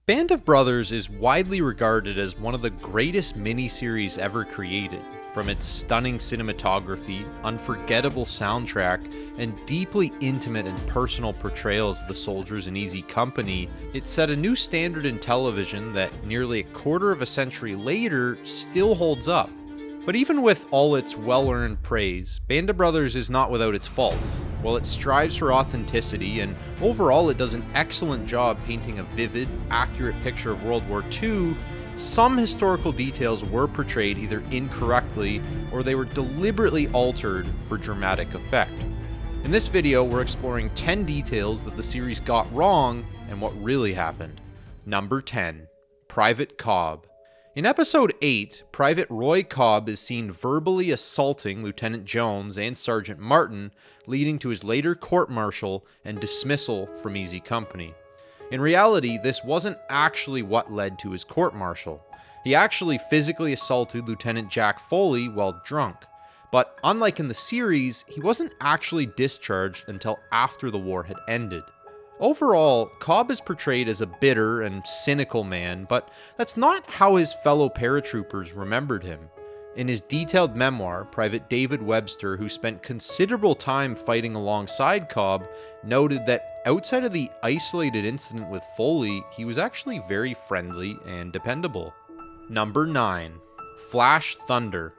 Band of Brothers is widely regarded as one of the greatest miniseries ever created. From its stunning cinematography, unforgettable soundtrack, and deeply intimate and personal portrayals of the soldiers in Easy Company, it set a new standard in television that nearly a quarter of a century later still holds up. But even with all its well-earned praise, Band of Brothers is not without its faults. While it strives for authenticity, and overall it does an excellent job painting a vivid, accurate picture of World War II, some historical details were portrayed either incorrectly or they were deliberately altered for dramatic effect. In this video, we're exploring 10 details that the series got wrong and what really happened. Number 10. Private Cobb. In episode 8, Private Roy Cobb is seen verbally assaulting Lieutenant Jones and Sergeant Martin, leading to his later court-martial and dismissal from Easy Company. In reality, this wasn't actually what led to his court-martial. He actually physically assaulted Lieutenant Jack Foley while drunk. But unlike in the series, he wasn't actually discharged until after the war had ended. Overall, Cobb is portrayed as a bitter and cynical man, but that's not how his fellow paratroopers remembered him. In his detailed memoir, Private David Webster, who spent considerable time fighting alongside Cobb, noted that outside of the isolated incident with Foley, he was actually very friendly and dependable. Number 9. Flash Thunder.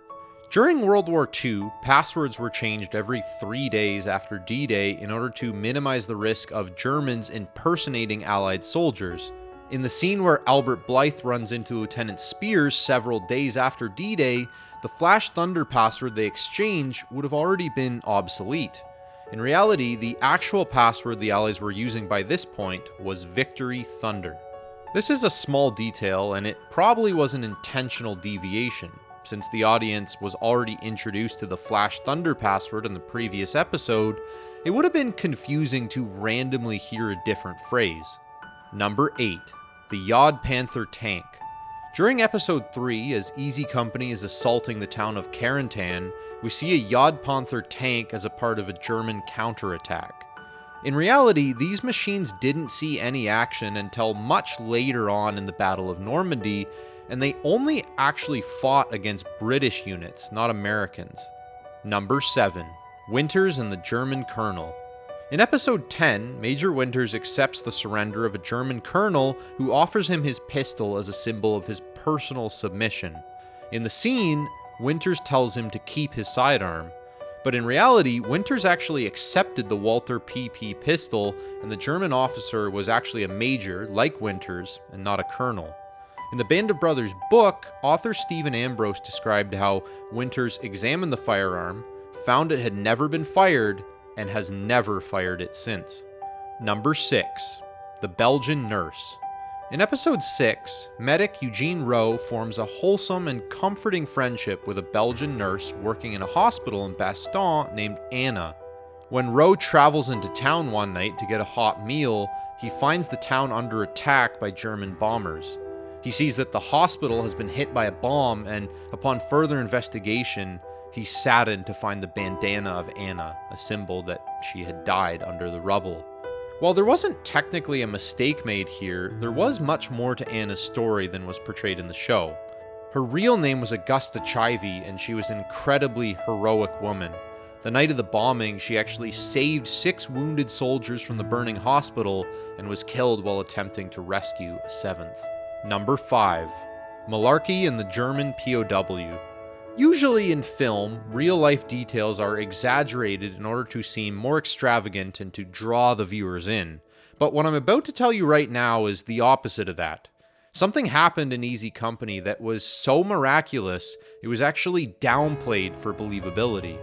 During World War II, passwords were changed every 3 days after D-Day in order to minimize the risk of Germans impersonating Allied soldiers. In the scene where Albert Blythe runs into Lieutenant Spears several days after D-Day, the Flash Thunder password they exchange would have already been obsolete. In reality, the actual password the Allies were using by this point was Victory Thunder. This is a small detail, and it probably was an intentional deviation. Since the audience was already introduced to the Flash Thunder password in the previous episode, it would have been confusing to randomly hear a different phrase. Number 8. The Yod Panther Tank. During episode 3, as Easy Company is assaulting the town of Carentan, we see a Yod Panther tank as a part of a German counterattack. In reality, these machines didn't see any action until much later on in the Battle of Normandy, and they only actually fought against British units, not Americans. Number 7. Winters and the German Colonel. In episode 10, Major Winters accepts the surrender of a German colonel who offers him his pistol as a symbol of his personal submission. In the scene, Winters tells him to keep his sidearm. But in reality, Winters actually accepted the Walther PP pistol, and the German officer was actually a major, like Winters, and not a colonel. In the Band of Brothers book, author Stephen Ambrose described how Winters examined the firearm, found it had never been fired, and has never fired it since. Number 6. The Belgian Nurse. In episode 6, medic Eugene Rowe forms a wholesome and comforting friendship with a Belgian nurse working in a hospital in Bastogne named Anna. When Rowe travels into town one night to get a hot meal, he finds the town under attack by German bombers. He sees that the hospital has been hit by a bomb, and upon further investigation, he's saddened to find the bandana of Anna, a symbol that she had died under the rubble. While there wasn't technically a mistake made here, there was much more to Anna's story than was portrayed in the show. Her real name was Augusta Chivey, and she was an incredibly heroic woman. The night of the bombing, she actually saved 6 wounded soldiers from the burning hospital and was killed while attempting to rescue a 7th. Number 5. Malarkey and the German POW. Usually in film, real-life details are exaggerated in order to seem more extravagant and to draw the viewers in. But what I'm about to tell you right now is the opposite of that. Something happened in Easy Company that was so miraculous, it was actually downplayed for believability.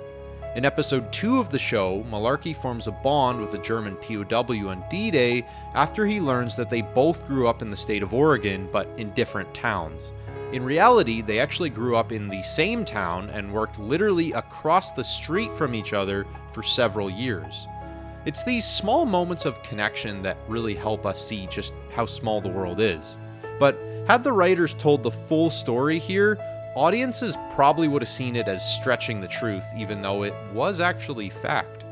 In episode 2 of the show, Malarkey forms a bond with a German POW on D-Day after he learns that they both grew up in the state of Oregon, but in different towns. In reality, they actually grew up in the same town and worked literally across the street from each other for several years. It's these small moments of connection that really help us see just how small the world is. But had the writers told the full story here, audiences probably would have seen it as stretching the truth, even though it was actually fact.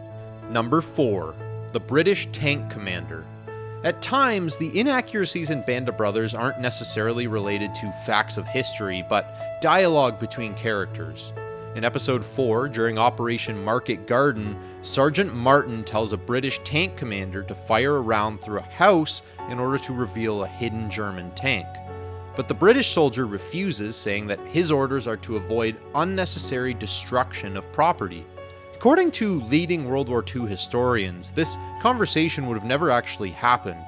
Number 4. The British Tank Commander. At times, the inaccuracies in Band of Brothers aren't necessarily related to facts of history, but dialogue between characters. In episode 4, during Operation Market Garden, Sergeant Martin tells a British tank commander to fire a round through a house in order to reveal a hidden German tank. But the British soldier refuses, saying that his orders are to avoid unnecessary destruction of property. According to leading World War II historians, this conversation would have never actually happened.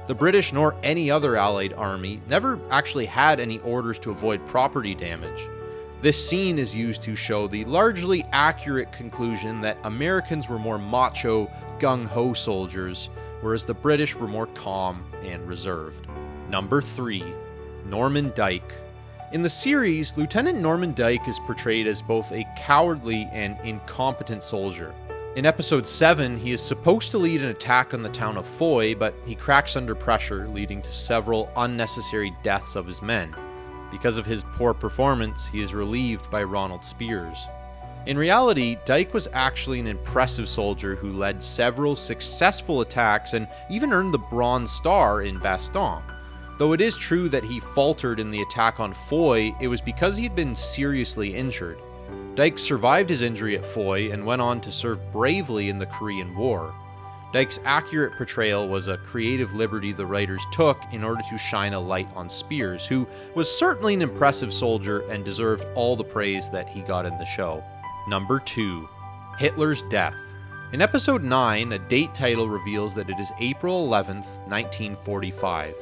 The British nor any other Allied army never actually had any orders to avoid property damage. This scene is used to show the largely accurate conclusion that Americans were more macho, gung-ho soldiers, whereas the British were more calm and reserved. Number 3. Norman Dyke. In the series, Lieutenant Norman Dyke is portrayed as both a cowardly and incompetent soldier. In episode 7, he is supposed to lead an attack on the town of Foy, but he cracks under pressure, leading to several unnecessary deaths of his men. Because of his poor performance, he is relieved by Ronald Spears. In reality, Dyke was actually an impressive soldier who led several successful attacks and even earned the Bronze Star in Bastogne. Though it is true that he faltered in the attack on Foy, it was because he had been seriously injured. Dyke survived his injury at Foy and went on to serve bravely in the Korean War. Dyke's accurate portrayal was a creative liberty the writers took in order to shine a light on Spears, who was certainly an impressive soldier and deserved all the praise that he got in the show. Number 2. Hitler's Death. In episode 9, a date title reveals that it is April 11th, 1945.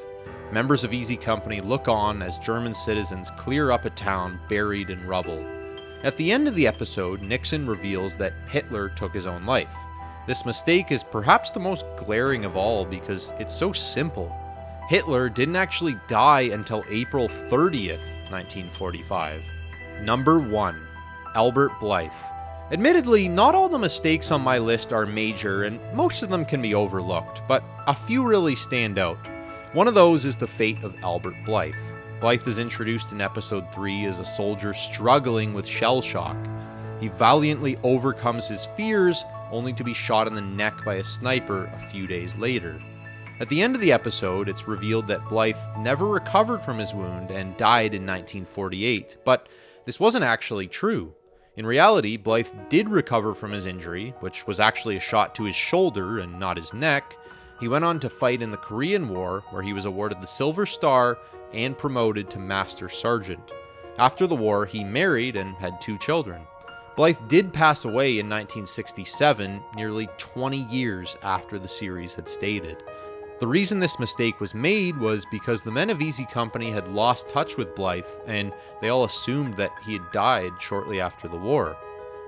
Members of Easy Company look on as German citizens clear up a town buried in rubble. At the end of the episode, Nixon reveals that Hitler took his own life. This mistake is perhaps the most glaring of all because it's so simple. Hitler didn't actually die until April 30th, 1945. Number 1. Albert Blythe. Admittedly, not all the mistakes on my list are major, and most of them can be overlooked, but a few really stand out. One of those is the fate of Albert Blythe. Blythe is introduced in episode 3 as a soldier struggling with shell shock. He valiantly overcomes his fears, only to be shot in the neck by a sniper a few days later. At the end of the episode, it's revealed that Blythe never recovered from his wound and died in 1948, but this wasn't actually true. In reality, Blythe did recover from his injury, which was actually a shot to his shoulder and not his neck. He went on to fight in the Korean War, where he was awarded the Silver Star and promoted to Master Sergeant. After the war, he married and had 2 children. Blythe did pass away in 1967, nearly 20 years after the series had stated. The reason this mistake was made was because the men of Easy Company had lost touch with Blythe, and they all assumed that he had died shortly after the war.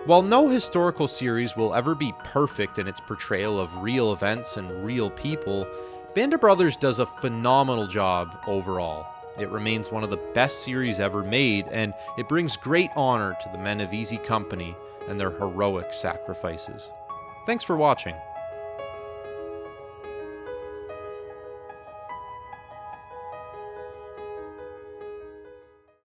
While no historical series will ever be perfect in its portrayal of real events and real people, Band of Brothers does a phenomenal job overall. It remains one of the best series ever made, and it brings great honor to the men of Easy Company and their heroic sacrifices. Thanks for watching.